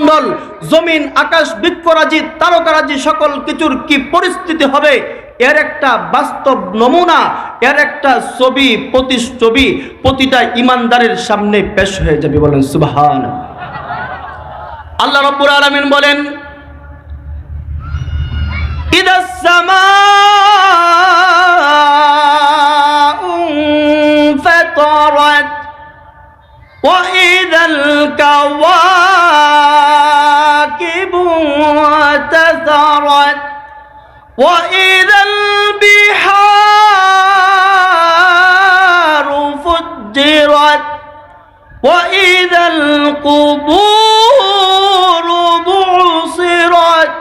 মণ্ডল, জমিন, আকাশ, বৃক্ষরাজি, তারকারাজি সকল কিছুর কি পরিস্থিতি হবে এর একটা বাস্তব নমুনা, এর একটা ছবি, প্রতিচ্ছবি প্রতিটা ইমানদারের সামনে পেশ হয়ে যাবে। বলেন সুবহানাল্লাহ। আল্লাহ রাব্বুল আলামিন বলেন, ইদাস সামাউ ফাতারাত ওয়া ইদাল কাওয়াকিবু তাসারাত ওয়া ইদাল বিহারু ফুজ্জিরাত ওয়া ইদাল কুবুরু বুসিরাত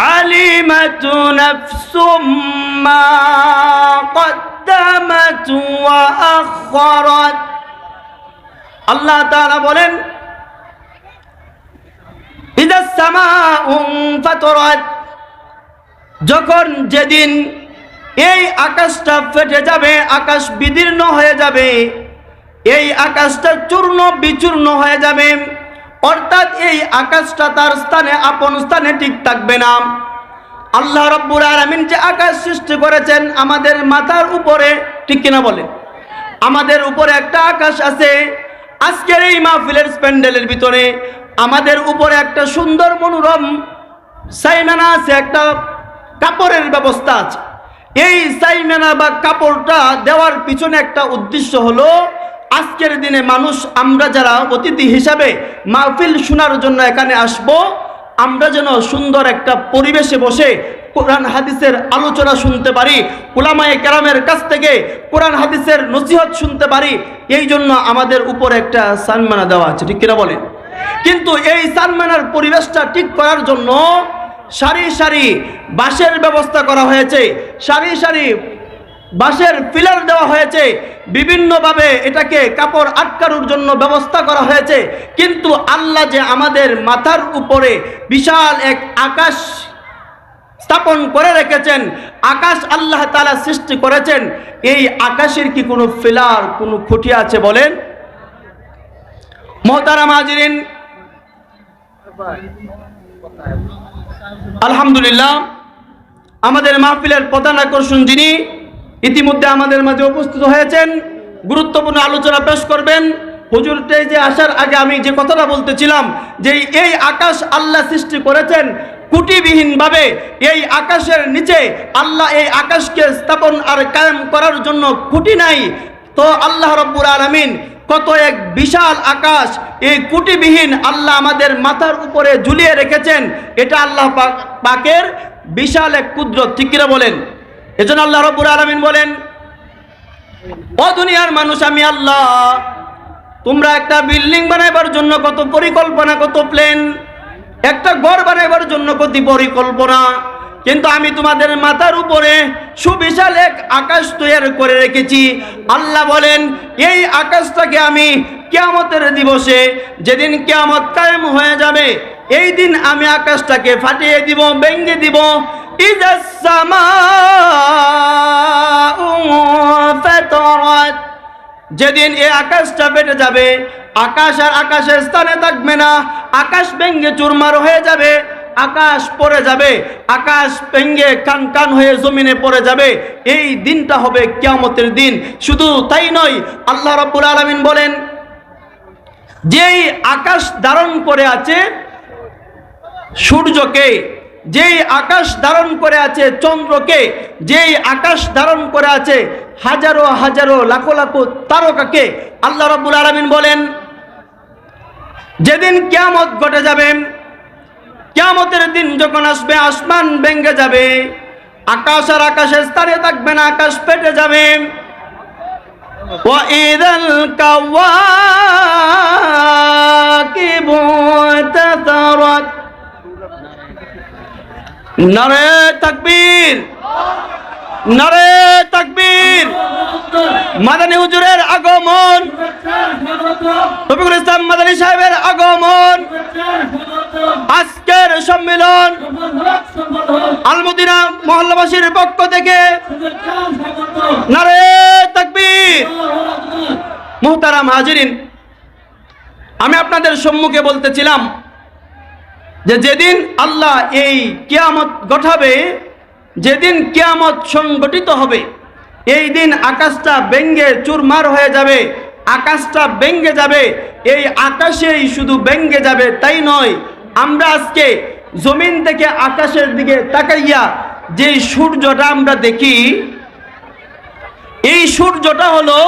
علمت نفس ما قدمت وأخرت। আল্লাহ তাআলা বলেন, ইদা সামাউ ফাতারাত, যখন যেদিন এই আকাশটা ফেটে যাবে, আকাশ বিদীর্ণ হয়ে যাবে, এই আকাশটা চূর্ণ বিচূর্ণ হয়ে যাবে, অর্থাৎ এই আকাশটা তার স্থানে আপন স্থানে ঠিক থাকবে না। আল্লাহ রাব্বুল আলামিন যে আকাশ সৃষ্টি করেছেন আমাদের মাথার উপরে, ঠিক কিনা বলে, আমাদের উপরে একটা আকাশ আছে। আজকের এই মাহফিলের প্যান্ডেলের ভিতরে আমাদের উপরে একটা সুন্দর মনোরম সাইমানা আছে, একটা কাপড়ের ব্যবস্থা আছে। এই সাইমানা বা কাপড়টা দেওয়ার পিছনে একটা উদ্দেশ্য হলো, আজকের দিনে মানুষ, আমরা যারা অতিথি হিসাবে মাহফিল শোনার জন্য এখানে আসব, আমরা যেন সুন্দর একটা পরিবেশে বসে কোরআন হাদিসের আলোচনা শুনতে পারি, উলামায়ে কেরামের কাছ থেকে কোরআন হাদিসের নসিহত শুনতে পারি। এই জন্য আমাদের উপরে একটা সানমানা দেওয়া আছে, ঠিক কিনা বলেন। কিন্তু এই সানমানার পরিবেশটা ঠিক করার জন্য সারি সারি বাঁশের ব্যবস্থা করা হয়েছে, সারি সারি বাঁশের পিলার দেওয়া হয়েছে, বিভিন্নভাবে এটাকে কাপড় আটকানোর জন্য ব্যবস্থা করা হয়েছে। কিন্তু আল্লাহ যে আমাদের মাথার উপরে বিশাল এক আকাশ স্থাপন করে রেখেছেন, আকাশ আল্লাহ তাআলা সৃষ্টি করেছেন, এই আকাশের কি কোনো পিলার, কোনো খুঁটি আছে বলেন? মুহতারাম হাজিরিন, আলহামদুলিল্লাহ, আমাদের মাহফিলের প্রধান আকর্ষণ যিনি ইতিমধ্যে আমাদের মাঝে উপস্থিত হয়েছেন, গুরুত্বপূর্ণ আলোচনা পেশ করবেন। হুজুর স্টেজে আসার আগে আমি যে কথাটা বলতেছিলাম, যে এই আকাশ আল্লাহ সৃষ্টি করেছেন খুঁটিবিহীনভাবে। এই আকাশের নিচে আল্লাহ এই আকাশকে স্থাপন আর কায়েম করার জন্য খুঁটি নাই। তো আল্লাহ রাব্বুল আলামিন কত এক বিশাল আকাশ, এই খুঁটিবিহীন আল্লাহ আমাদের মাথার উপরে ঝুলিয়ে রেখেছেন। এটা আল্লাহ পাকের বিশাল এক কুদরত, ঠিক কিনা বলেন। এজন্য আল্লাহ রাব্বুল আলামিন বলেন, ও দুনিয়ার মানুষ, আমি আল্লাহ, তোমরা একটা বিল্ডিং বানাবার জন্য কত পরিকল্পনা, কত প্ল্যান, একটা ঘর বানাবার জন্য কত পরিকল্পনা, কিন্তু আমি তোমাদের মাথার উপরে সুবিশাল এক আকাশ তৈরি করে রেখেছি। আল্লাহ বলেন, এই আকাশটাকে আমি কিয়ামতের দিবসে, যেদিন কিয়ামত কায়েম হয়ে যাবে, এই দিন আমি আকাশটাকে ফাটিয়ে দিব, ভেঙে দিব। ইদাস সামাউ ফাতারাত, যেদিন এই আকাশটা ফেটে যাবে, আকাশ আর আকাশের স্থানে থাকবে না, আকাশ ভেঙে চুরমার হয়ে যাবে, আকাশ পড়ে যাবে, আকাশ ভেঙে কান কান হয়ে জমিনে পড়ে যাবে। এই দিনটা হবে কিয়ামতের দিন। শুধু তাই নয়, আল্লাহ রাব্বুল আলামিন বলেন, যেই আকাশ ধারণ করে আছে সূর্যকে, যেই আকাশ ধারণ করে আছে চন্দ্রকে, যেই আকাশ ধারণ করে আছে হাজারো হাজারো লাখো লাখো তারকাকে, আল্লাহ রাব্বুল আলামিন বলেন, যেদিন কিয়ামত ঘটে যাবে, কিয়ামতের দিন যখন আসবে, আসমান ভেঙে যাবে, আকাশ আর আকাশের স্থানে থাকবে না, আকাশ ফেটে যাবে। ওয়া ইদাল কাওয়াকিবু তাসারাত, নারে তাকবীর, নারে তাকবীর। মাদানী হুজুরের আগমন, রফিকুল ইসলাম মাদানী সাহেবের আগমন, আজকের সম্মেলন আলমদিনা মহল্লাবাসীর পক্ষ থেকে নারে তাকবীর। মুহতারাম হাজিরিন, আমি আপনাদের সম্মুখে বলতেছিলাম, যে যেদিন আল্লাহ এই কিয়ামত ঘটাবে, যেদিন কিয়ামত সংগঠিত হবে, এই দিন আকাশটা ভেঙ্গে চুরমার হয়ে যাবে, আকাশটা ভেঙ্গে যাবে। এই আকাশেই শুধু ভেঙ্গে যাবে তাই নয়, আমরা আজকে জমিন থেকে আকাশের দিকে তাকাইয়া যে সূর্যটা আমরা দেখি, এই সূর্যটা হলো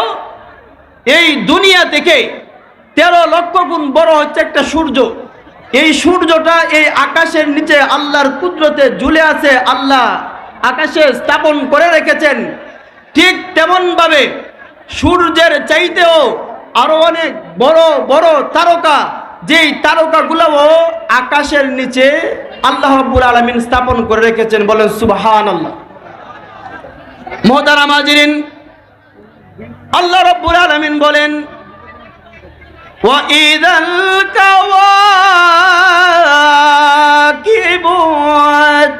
এই দুনিয়া থেকে 13 লক্ষ গুণ বড় হচ্ছে একটা সূর্য। এই সূর্যটা এই আকাশের নিচে আল্লাহর কুদরতে ঝুলে আছে, আল্লাহ আকাশে স্থাপন করে রেখেছেন। ঠিক তেমন ভাবে সূর্যের চাইতেও আরো অনেক বড় বড় তারকা, যেই তারকাগুলোও আকাশের নিচে আল্লাহ রাব্বুল আলামিন স্থাপন করে রেখেছেন। বলেন সুবহানাল্লাহ। মুহতারাম হাজিরিন, আল্লাহ রাব্বুল আলামিন বলেন ওয়া ইযাল কাওয়াকিবু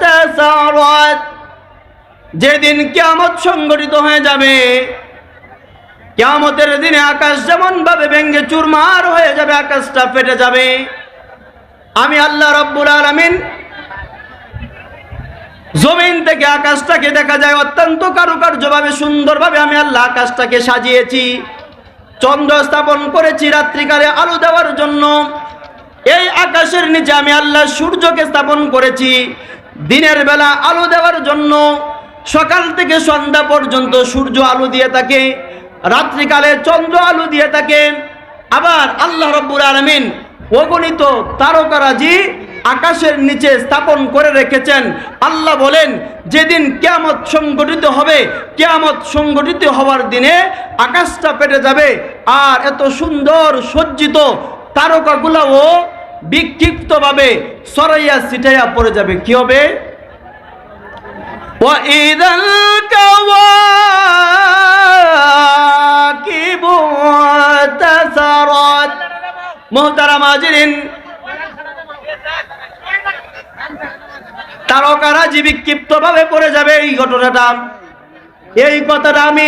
তাসারাত, যেদিন কিয়ামত সংগঠিত হয়ে যাবে, কিয়ামতের দিনে আকাশ যেমন ভাবে ভেঙ্গে চুরমার হয়ে যাবে, আকাশটা ফেটে যাবে, আমি আল্লাহ রাব্বুল আলামিন জমিন থেকে আকাশটাকে দেখা যায় অত্যন্ত কারুকার্যভাবে সুন্দরভাবে আমি আল্লাহ আকাশটাকে সাজিয়েছি। চন্দ্র স্থাপন করেছি রাত্রিকালে আলো দেওয়ার জন্য। এই আকাশের নিচে আমি আল্লাহ সূর্যকে স্থাপন করেছি দিনের বেলা আলো দেওয়ার জন্য। সকাল থেকে সন্ধ্যা পর্যন্ত সূর্য আলো দিয়ে থাকে, রাত্রিকালে চন্দ্র আলো দিয়ে থাকে। আবার আল্লাহ রাব্বুল আলামিন অগণিত তারকারাজি আকাশের নিচে স্থাপন করে রেখেছেন। আল্লাহ বলেন যেদিন কিয়ামত সংগঠিত হবে, কিয়ামত সংগঠিত হওয়ার দিনে আকাশটা ফেটে যাবে, আর এত সুন্দর সজ্জিত তারকাগুলোও বিক্ষিপ্তভাবে ছড়াইয়া ছিটাইয়া পড়ে যাবে। কি হবে? وَإِذَا الْكَوَاكِبُ انتَثَرَتْ। মুহতারাম হাজিরিন, তারকারাজি বিক্ষিপ্তভাবে পড়ে যাবে। এই ঘটনাটা, এই কথাটা আমি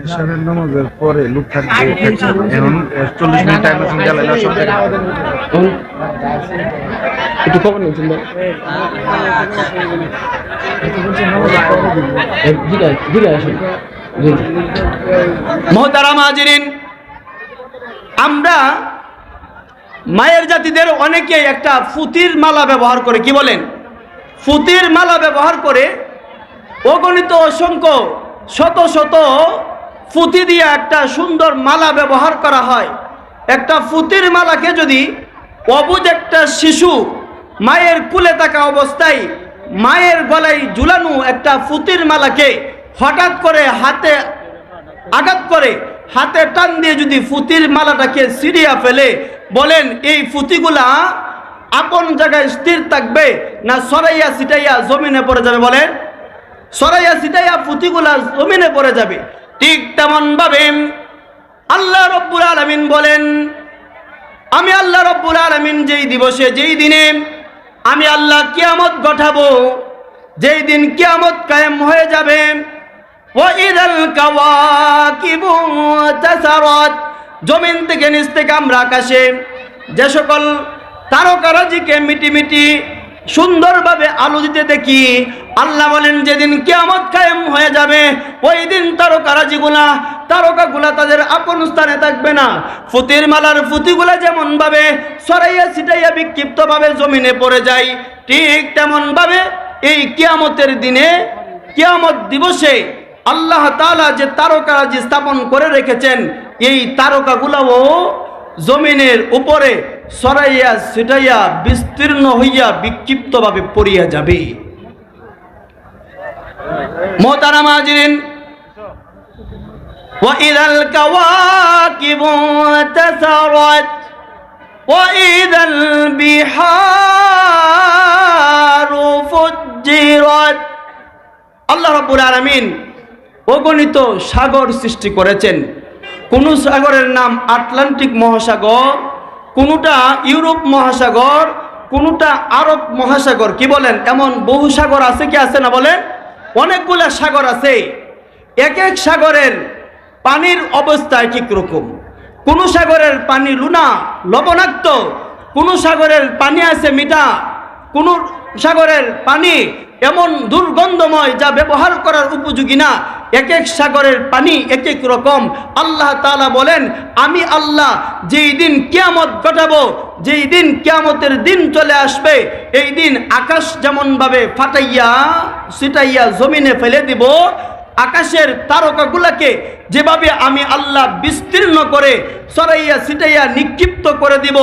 এশারের নামাজের পরে লোক থাকবে, এখন 40 মিনিট টাইম আছে জ্বালাইলা সব জায়গা একটু খবর নিয়েছেন মুহতারাম হাজিরিন, আমরা মায়ের জাতিদের অনেকেই একটা ফুতির মালা ব্যবহার করে। কি বলেন? ফুতির মালা ব্যবহার করে অগণিত অসংখ্য শত শত ফুতি দিয়ে একটা সুন্দর মালা ব্যবহার করা হয়। একটা ফুতির মালাকে যদি অবুঝ একটা শিশু মায়ের কুলে থাকা অবস্থায় মায়ের গলায় ঝুলানো একটা ফুতির মালাকে হঠাৎ করে হাতে আঘাত করে হাতে টান দিয়ে যদি ফুতির মালাটাকে ছিঁড়িয়া ফেলে, বলেন এই ফুতিগুলা আপন জায়গায় স্থির থাকবে না সরাইয়া ছিটাইয়া জমিনে পড়ে যাবে? বলেন সরাইয়া ছিটাইয়া ফুতিগুলা জমিনে পড়ে যাবে। ঠিক তেমন ভাবে আল্লাহ রাব্বুল আলামিন বলেন, আমি আল্লাহ রাব্বুল আলামিন যেই দিবসে, যেই দিনে আমি আল্লাহ কিয়ামত ঘটাবো, যেই দিন কিয়ামত কায়েম হয়ে যাবে, ওয়াইদাল কাওয়াকিবু তাসারাত, জমিন থেকে নিচ থেকে আমরা আকাশে যে সকল তারকারাজিকে মিটিমিটি সুন্দরভাবে আলো দিতে দেখি, আল্লাহ বলেন যেদিন কিয়ামত কায়েম হয়ে যাবে, ওই দিন তারকাগুলা তাদের আপন স্থানে থাকবে না। ফুতির মালার ফুতিগুলা যেমন ভাবে ছড়াইয়া ছিটাইয়া বিক্ষিপ্ত ভাবে জমিনে পড়ে যায়, ঠিক তেমন ভাবে এই কিয়ামতের দিনে, কিয়ামত দিবসে আল্লাহ তাআলা যে তারকারাজি স্থাপন করে রেখেছেন, এই তারকাগুলাও জমিনের উপরে ছড়াইয়া ছিটাইয়া বিস্তীর্ণ হইয়া বিক্ষিপ্তভাবে পড়িয়া যাবে। মুহতারাম হাজিরিন, ওয়াইদাল কাওয়াকিবু তাসারাত ওয়াইদাল বিহারু ফুজ্জিরাত। আল্লাহ রাব্বুল আলামিন অগণিত সাগর সৃষ্টি করেছেন। কোন সাগরের নাম আটলান্টিক মহাসাগর, কোনটা ইউরোপ মহাসাগর, কোনটা আরব মহাসাগর। কি বলেন? এমন বহু সাগর আছে কি আছে না? বলেন অনেকগুলা সাগর আছে। এক এক সাগরের পানির অবস্থা এক এক রকম। কোন সাগরের পানি লুনা লবণাক্ত, কোন সাগরের পানি আছে মিঠা, কোন সাগরের পানি এমন দুর্গন্ধময় যা ব্যবহার করার উপযোগী না। এক এক সাগরের পানি এক এক রকম। আল্লাহ তাআলা বলেন, আমি আল্লাহ যেই দিন কিয়ামত ঘটাবো, যেই দিন কিয়ামতের দিন চলে আসবে, এই দিন আকাশ যেমন ভাবে ফাটাইয়া ছিটাইয়া জমিনে ফেলে দিব, আকাশের তারকাগুলাকে যেভাবে আমি আল্লাহ বিস্তীর্ণ করে ছড়াইয়া ছিটাইয়া নিক্ষিপ্ত করে দিব,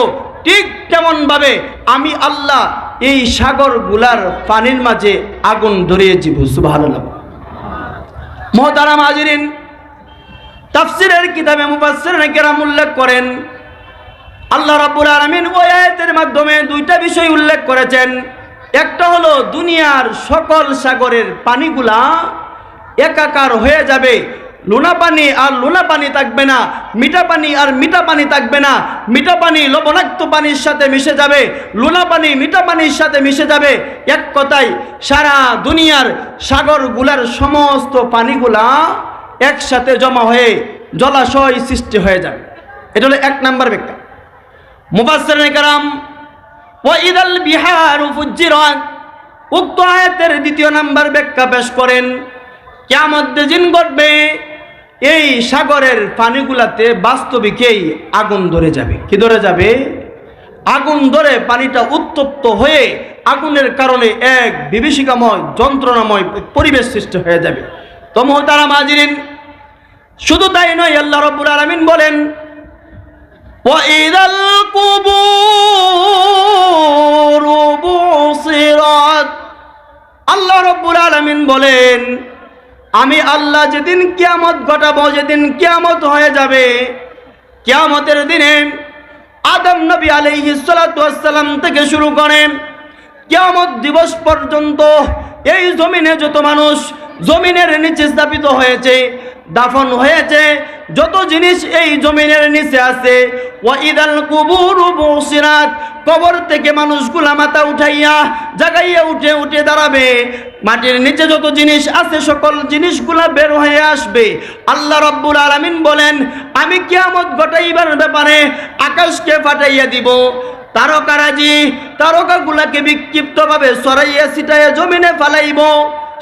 ঠিক তেমন ভাবে আমি আল্লাহ এই সাগরগুলার পানির মাঝে আগুন ধরিয়ে দিব। সুবহানাল্লাহ। মুহতারাম হাজিরিন, তাফসীরের কিতাবে মুফাসসিরিন কেরাম উল্লেখ করেন, আল্লাহ রাব্বুল আলামিন ওই আয়াতের মাধ্যমে দুইটা বিষয় উল্লেখ করেছেন। একটা হলো দুনিয়ার সকল সাগরের পানিগুলা একাকার হয়ে যাবে, লুনা পানি আর লুনা পানি থাকবে না, মিঠা পানি আর মিঠা পানি থাকবে না, মিঠা পানি লবণাক্ত পানির সাথে মিশে যাবে, লুনা পানি মিঠা পানির সাথে মিশে যাবে। এক কথায় সারা দুনিয়ার সাগরগুলার সমস্ত পানিগুলা একসাথে জমা হয়ে জলাশয় সৃষ্টি হয়ে যাবে। এটা হলো এক নাম্বার ব্যাখ্যা। মুফাসসিরিন কেরাম ওয়া ইদাল বিহারু ফুজ্জিরাত, উক্ত আয়াতের দ্বিতীয় নাম্বার ব্যাখ্যা পেশ করেন, কিয়ামত দিন ঘটবে, এই সাগরের পানিগুলাতে বাস্তবিকই আগুন ধরে যাবে। কি ধরে যাবে? আগুন ধরে পানিটা উত্তপ্ত হয়ে আগুনের কারণে এক বিভীষিকাময় যন্ত্রণাময় পরিবেশ সৃষ্টি হয়ে যাবে। তো মুহতারাম হাজিরিন, শুধু তাই নয়, আল্লাহ রাব্বুল আলামিন বলেন, ওয়া ইদাল কুবুরু বুসিরাত, আল্লাহ রাব্বুল আলামিন বলেন, আমি আল্লাহ যেদিন কিয়ামত ঘটাবো, যেদিন কিয়ামত হয়ে যাবে, কিয়ামতের দিনে আদম নবী আলাইহিস সালাতু ওয়াস সালাম থেকে শুরু করে কিয়ামত দিবস পর্যন্ত এই জমিনে যত মানুষ জমিনের নিচে স্থাপিত হয়েছে, দাফন হয়েছে, যত জিনিস এই জমিনের নিচে আছে, ওয়া ইদাল কুবুরু বুসিরাত, কবর থেকে মানুষগুলা মাথা উঠাইয়া জাগাইয়া উঠে উঠে দাঁড়াবে, মাটির নিচে যত জিনিস আছে সকল জিনিসগুলা বের হয়ে আসবে। আল্লাহ রাব্বুল আলামিন বলেন, আমি কিয়ামত ঘটাইবার ব্যাপারে আকাশকে ফাটাইয়া দিব, তারকারাজি তারকাগুলাকে বিক্ষিপ্তভাবে ছড়াইয়া ছিটাইয়া জমিনে ফালাইব,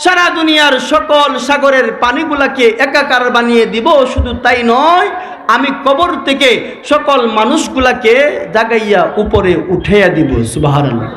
সারা দুনিয়ার সকল সাগরের পানিগুলাকে একাকার বানিয়ে দিব। শুধু তাই নয়, আমি কবর থেকে সকল মানুষগুলাকে জাগাইয়া উপরে উঠাইয়া দিব। সুবহানাল্লাহ।